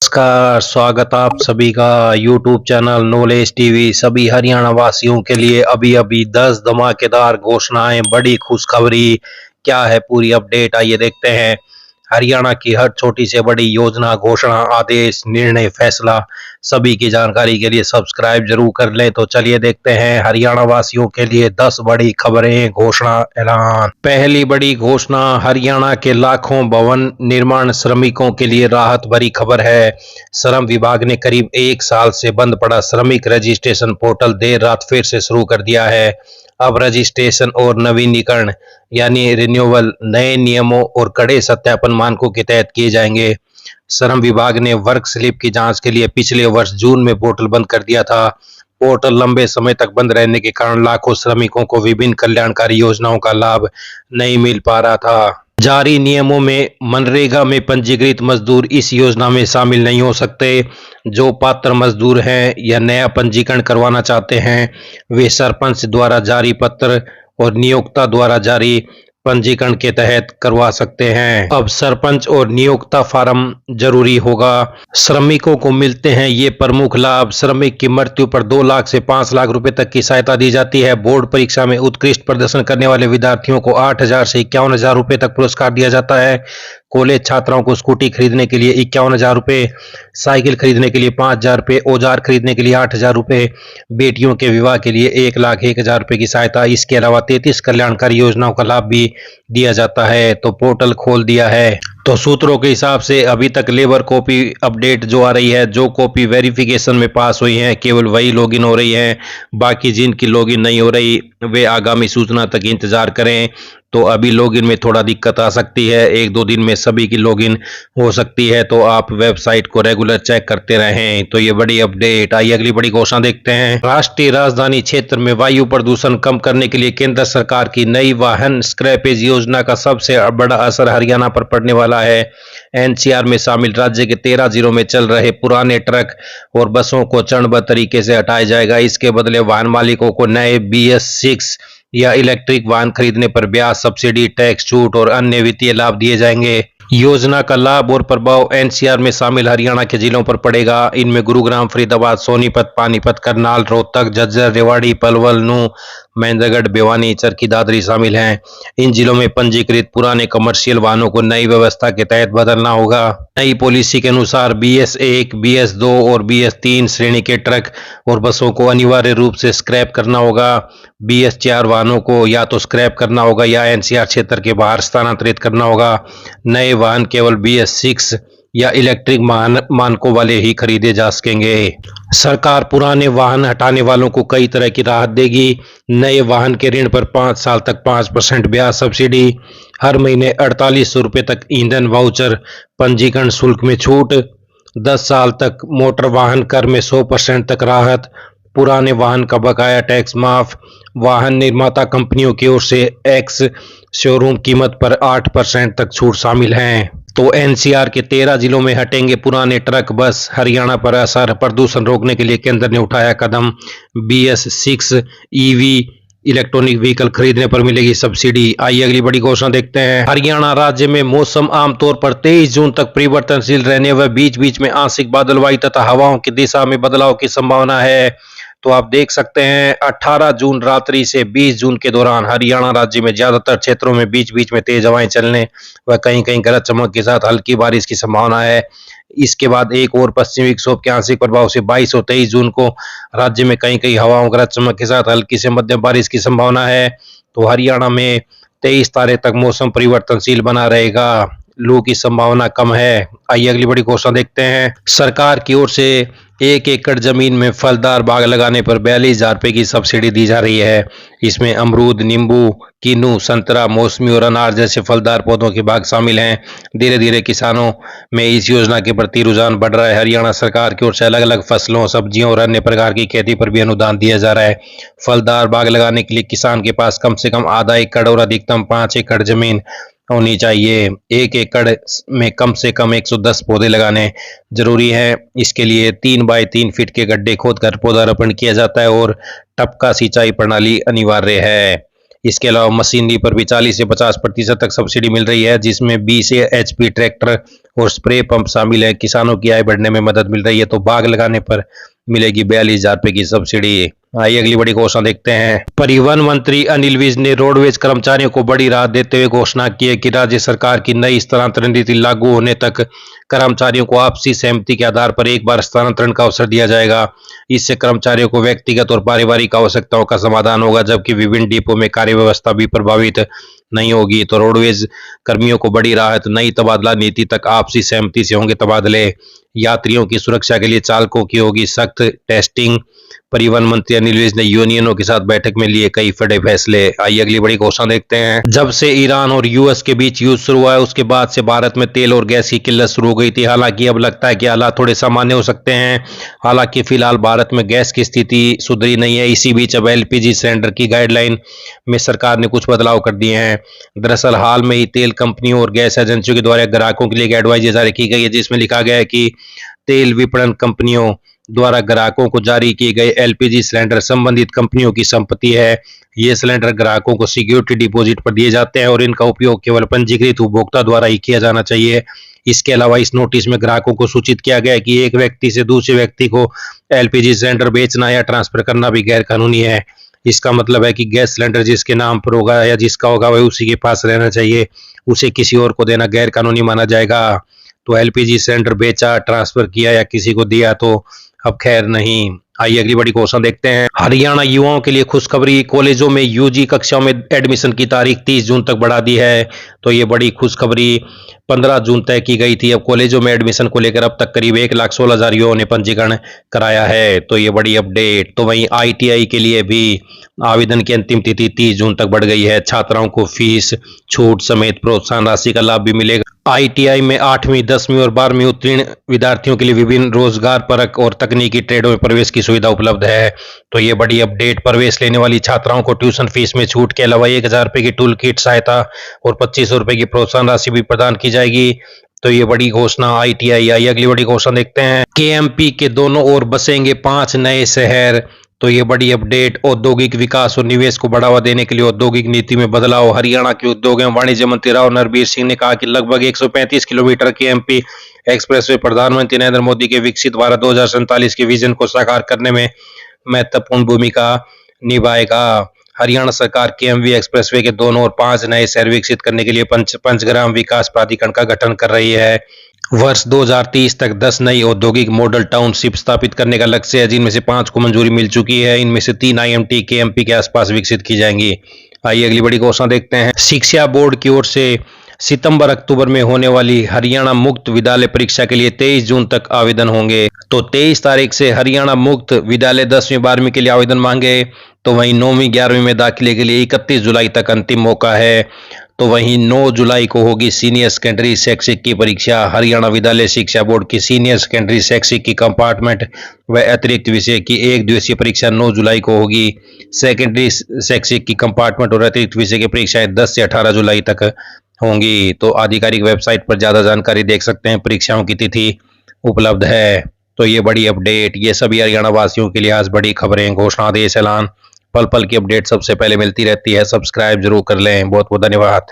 नमस्कार, स्वागत आप सभी का यूट्यूब चैनल नॉलेज टीवी। सभी हरियाणा वासियों के लिए अभी-अभी 10 धमाकेदार घोषणाएं, बड़ी खुशखबरी। क्या है पूरी अपडेट, आइए देखते हैं। हरियाणा की हर छोटी से बड़ी योजना, घोषणा, आदेश, निर्णय, फैसला, सभी की जानकारी के लिए सब्सक्राइब जरूर कर लें। तो चलिए देखते हैं हरियाणा वासियों के लिए 10 बड़ी खबरें, घोषणा, ऐलान। पहली बड़ी घोषणा, हरियाणा के लाखों भवन निर्माण श्रमिकों के लिए राहत भरी खबर है। श्रम विभाग ने करीब 1 साल से बंद पड़ा श्रमिक रजिस्ट्रेशन पोर्टल देर रात फिर से शुरू कर दिया है। अब रजिस्ट्रेशन और नवीनीकरण यानी रिन्यूअल नए नियमों और कड़े सत्यापन मानकों के तहत किए जाएंगे। श्रम विभाग ने वर्क स्लिप की जांच के लिए पिछले वर्ष जून में पोर्टल बंद कर दिया था। पोर्टल लंबे समय तक बंद रहने के कारण लाखों श्रमिकों को विभिन्न कल्याणकारी योजनाओं का लाभ नहीं मिल पा रहा था। जारी नियमों में मनरेगा में पंजीकृत मजदूर इस योजना में शामिल नहीं हो सकते। जो पात्र मजदूर हैं या नया पंजीकरण करवाना चाहते हैं, वे सरपंच द्वारा जारी पत्र और नियोक्ता द्वारा जारी पंजीकरण के तहत करवा सकते हैं। अब सरपंच और नियोक्ता फार्म जरूरी होगा। श्रमिकों को मिलते हैं ये प्रमुख लाभ। श्रमिक की मृत्यु पर 2 लाख से 5 लाख रुपए तक की सहायता दी जाती है। बोर्ड परीक्षा में उत्कृष्ट प्रदर्शन करने वाले विद्यार्थियों को 8,000 से 51,000 रुपए तक पुरस्कार दिया जाता है। कॉलेज छात्राओं को स्कूटी खरीदने के लिए 51,000 रुपए, साइकिल खरीदने के लिए 5,000 रुपए, औजार खरीदने के लिए 8,000 रुपए, बेटियों के विवाह के लिए 1,01,000 रुपए की सहायता। इसके अलावा 33 कल्याणकारी योजनाओं का लाभ भी दिया जाता है। तो पोर्टल खोल दिया है। तो सूत्रों के हिसाब से अभी तक लेबर कॉपी अपडेट जो आ रही है, जो कॉपी वेरिफिकेशन में पास हुई है, केवल वही लॉगिन हो रही है। बाकी जिनकी लॉगिन नहीं हो रही वे आगामी सूचना तक इंतजार करें। तो अभी लॉगिन में थोड़ा दिक्कत आ सकती है, 1-2 दिन में सभी की लॉगिन हो सकती है। तो आप वेबसाइट को रेगुलर चेक करते रहें। तो ये बड़ी अपडेट। आइए अगली बड़ी घोषणा देखते हैं। राष्ट्रीय राजधानी क्षेत्र में वायु प्रदूषण कम करने के लिए केंद्र सरकार की नई वाहन स्क्रैपेज योजना का सबसे बड़ा असर हरियाणा पर पड़ने वाला है। एनसीआर में शामिल राज्य के 13 जिलों में चल रहे पुराने ट्रक और बसों को चरणबद्ध तरीके से हटाया जाएगा। इसके बदले वाहन मालिकों को नए BS6 या इलेक्ट्रिक वाहन खरीदने पर ब्याज, सब्सिडी, टैक्स छूट और अन्य वित्तीय लाभ दिए जाएंगे। योजना का लाभ और प्रभाव एनसीआर में शामिल हरियाणा के जिलों पर पड़ेगा। इनमें गुरुग्राम, फरीदाबाद, सोनीपत, पानीपत, करनाल, रोहतक, झज्जर, रेवाड़ी, पलवल, नूंह, महेंद्रगढ़, भिवानी, चरखी दादरी शामिल हैं। इन जिलों में पंजीकृत पुराने कमर्शियल वाहनों को नई व्यवस्था के तहत बदलना होगा। नई पॉलिसी के अनुसार BS1, BS2 और BS3 श्रेणी के ट्रक और बसों को अनिवार्य रूप से स्क्रैप करना होगा। BS4 वाहनों को या तो स्क्रैप करना होगा या एनसीआर क्षेत्र के बाहर स्थानांतरित करना होगा। नए वाहन केवल BS6 या इलेक्ट्रिक मानकों वाले ही खरीदे जा सकेंगे। सरकार पुराने वाहन हटाने वालों को कई तरह की राहत देगी। नए वाहन के ऋण पर 5 साल तक 5% ब्याज सब्सिडी, हर महीने 4800 रुपये तक ईंधन वाउचर, पंजीकरण शुल्क में छूट, 10 साल तक मोटर वाहन कर में 100% तक राहत, पुराने वाहन का बकाया टैक्स माफ, वाहन निर्माता कंपनियों की ओर से एक्स शोरूम कीमत पर 8% तक छूट शामिल हैं। तो एनसीआर के 13 जिलों में हटेंगे पुराने ट्रक बस। हरियाणा पर असर, प्रदूषण रोकने के लिए केंद्र ने उठाया कदम। BS6 EV इलेक्ट्रॉनिक व्हीकल खरीदने पर मिलेगी सब्सिडी। आइए अगली बड़ी घोषणा देखते हैं। हरियाणा राज्य में मौसम आमतौर पर 23 जून तक परिवर्तनशील रहने व बीच बीच में आंशिक बादलवाई तथा हवाओं की दिशा में बदलाव की संभावना है। तो आप देख सकते हैं 18 जून रात्रि से 20 जून के दौरान हरियाणा राज्य में ज्यादातर क्षेत्रों में बीच बीच में तेज हवाएं चलने व कहीं कहीं गरज चमक के साथ हल्की बारिश की संभावना है। इसके बाद एक और पश्चिमी विक्षोभ के आंशिक प्रभाव से 22 और 23 जून को राज्य में कहीं कहीं हवाओं गरज चमक के साथ हल्की से मध्यम बारिश की संभावना है। तो हरियाणा में 23 तारीख तक मौसम परिवर्तनशील बना रहेगा, लू की संभावना कम है। आइए अगली बड़ी घोषणा देखते हैं। सरकार की ओर से 1 एकड़ जमीन में फलदार बाग लगाने पर 42,000 रुपए की सब्सिडी दी जा रही है। इसमें अमरूद, नींबू, किन्नू, संतरा, मौसमी और अनार जैसे फलदार पौधों के बाग शामिल हैं। धीरे धीरे किसानों में इस योजना के प्रति रुझान बढ़ रहा है। हरियाणा सरकार की ओर से अलग अलग फसलों, सब्जियों और अन्य प्रकार की खेती पर भी अनुदान दिया जा रहा है। फलदार बाग लगाने के लिए किसान के पास कम से कम आधा एकड़ और अधिकतम 5 एकड़ जमीन होनी चाहिए। 1 एकड़ में कम से कम 110 पौधे लगाने जरूरी है। इसके लिए 3 बाय 3 फीट के गड्ढे खोदकर पौधारोपण किया जाता है और टपका सिंचाई प्रणाली अनिवार्य है। इसके अलावा मशीनरी पर भी 40 से 50% तक सब्सिडी मिल रही है, जिसमें 20 HP ट्रैक्टर और स्प्रे पंप शामिल है। किसानों की आय बढ़ने में मदद मिल रही है। तो बाग लगाने पर मिलेगी 42,000 रुपए की सब्सिडी। आइए अगली बड़ी घोषणा देखते हैं। परिवहन मंत्री अनिल विज ने रोडवेज कर्मचारियों को बड़ी राहत देते हुए घोषणा की है कि राज्य सरकार की नई स्थानांतरण नीति लागू होने तक कर्मचारियों को आपसी सहमति के आधार पर एक बार स्थानांतरण का अवसर दिया जाएगा। इससे कर्मचारियों को व्यक्तिगत और पारिवारिक आवश्यकताओं का समाधान होगा, जबकि विभिन्न डिपो में कार्य व्यवस्था भी प्रभावित नहीं होगी। तो रोडवेज कर्मियों को बड़ी राहत। नई तबादला नीति तक आपसी सहमति से होंगे तबादले। यात्रियों की सुरक्षा के लिए चालकों की होगी सख्त टेस्टिंग। परिवहन मंत्री अनिल विज ने यूनियनों के साथ बैठक में लिए कई बड़े फैसले। आइए अगली बड़ी घोषणा देखते हैं। जब से ईरान और यूएस के बीच युद्ध शुरू हुआ है, उसके बाद से भारत में तेल और गैस की किल्लत शुरू हो गई थी। हालांकि अब लगता है कि हालात थोड़े सामान्य हो सकते हैं। हालांकि फिलहाल भारत में गैस की स्थिति सुधरी नहीं है। इसी बीच अब एलपीजी सिलेंडर की गाइडलाइन में सरकार ने कुछ बदलाव कर दिए हैं। दरअसल हाल में ही तेल कंपनियों और गैस एजेंसियों के द्वारा ग्राहकों के लिए एक एडवाइजरी जारी की गई है, जिसमें लिखा गया है कि तेल विपणन कंपनियों द्वारा ग्राहकों को जारी किए गए एलपीजी सिलेंडर संबंधित कंपनियों की संपत्ति है। ये सिलेंडर ग्राहकों को सिक्योरिटी डिपॉजिट पर दिए जाते हैं और इनका उपयोग केवल पंजीकृत उपभोक्ता द्वारा ही किया जाना चाहिए। इसके अलावा इस नोटिस में ग्राहकों को सूचित किया गया है कि एक व्यक्ति से दूसरे व्यक्ति को एलपीजी सिलेंडर बेचना या ट्रांसफर करना भी गैर कानूनी है। इसका मतलब है कि गैस सिलेंडर जिसके नाम पर होगा या जिसका होगा वह उसी के पास रहना चाहिए। उसे किसी और को देना गैर कानूनी माना जाएगा। तो एलपीजी सिलेंडर बेचा, ट्रांसफर किया या किसी को दिया तो अब खैर नहीं। आइए अगली बड़ी घोषणा देखते हैं। हरियाणा युवाओं के लिए खुशखबरी। कॉलेजों में यूजी कक्षाओं में एडमिशन की तारीख 30 जून तक बढ़ा दी है। तो ये बड़ी खुशखबरी 15 जून तय की गई थी। अब कॉलेजों में एडमिशन को लेकर अब तक करीब 1,16,000 युवाओं ने पंजीकरण कराया है। तो ये बड़ी अपडेट। तो वहीं आईटीआई के लिए भी आवेदन की अंतिम तिथि 30 जून तक बढ़ गई है। छात्राओं को फीस छूट समेत प्रोत्साहन राशि का लाभ भी मिलेगा। आईटीआई में 8वीं, 10वीं और 12वीं उत्तीर्ण विद्यार्थियों के लिए विभिन्न रोजगार परक और तकनीकी ट्रेडों में प्रवेश की सुविधा उपलब्ध है। तो ये बड़ी अपडेट। प्रवेश लेने वाली छात्राओं को ट्यूशन फीस में छूट के अलावा 1,000 रुपए की टूल किट सहायता और 2,500 रुपए की प्रोत्साहन राशि भी प्रदान की जाएगी। तो ये बड़ी घोषणा आईटीआई आई। अगली बड़ी घोषणा देखते हैं। केएमपी के दोनों ओर बसेंगे 5 नए शहर। तो ये बड़ी अपडेट। औद्योगिक विकास और निवेश को बढ़ावा देने के लिए औद्योगिक नीति में बदलाव। हरियाणा के उद्योग एवं वाणिज्य मंत्री राव नरबीर सिंह ने कहा कि लगभग 135 किलोमीटर केएमपी एक्सप्रेसवे प्रधानमंत्री नरेंद्र मोदी के विकसित भारत 2047 के विजन को साकार करने में महत्वपूर्ण भूमिका निभाएगा। हरियाणा सरकार केएमवी एक्सप्रेसवे के दोनों ओर 5 नए शहर विकसित करने के लिए पंचग्राम विकास प्राधिकरण का गठन कर रही है। वर्ष 2030 तक 10 नई औद्योगिक मॉडल टाउनशिप स्थापित करने का लक्ष्य है, जिनमें से 5 को मंजूरी मिल चुकी है। इनमें से 3 आईएमटी केएमपी के आसपास विकसित की जाएंगी। आइए अगली बड़ी घोषणा देखते हैं। शिक्षा बोर्ड की ओर से सितंबर अक्टूबर में होने वाली हरियाणा मुक्त विद्यालय परीक्षा के लिए 23 जून तक आवेदन होंगे। तो 23 तारीख से हरियाणा मुक्त विद्यालय 10वीं 12वीं के लिए आवेदन मांगे। तो वहीं 9वीं 11वीं में दाखिले के लिए 31 जुलाई तक अंतिम मौका है। तो वहीं 9 जुलाई को होगी सीनियर सेकेंडरी शैक्षिक की परीक्षा। हरियाणा विद्यालय शिक्षा बोर्ड की सीनियर सेकेंडरी शैक्षिक की कंपार्टमेंट व अतिरिक्त विषय की 1 दिवसीय परीक्षा 9 जुलाई को होगी। सेकेंडरी शैक्षिक की कंपार्टमेंट और अतिरिक्त विषय की परीक्षाएं 10 से 18 जुलाई तक होंगी। तो आधिकारिक वेबसाइट पर ज्यादा जानकारी देख सकते हैं। परीक्षाओं की तिथि उपलब्ध है। तो ये बड़ी अपडेट। ये सभी हरियाणा वासियों के लिए आज बड़ी खबरें, घोषणा, आदेश, ऐलान, पल पल की अपडेट सबसे पहले मिलती रहती है। सब्सक्राइब जरूर कर लें। बहुत बहुत धन्यवाद।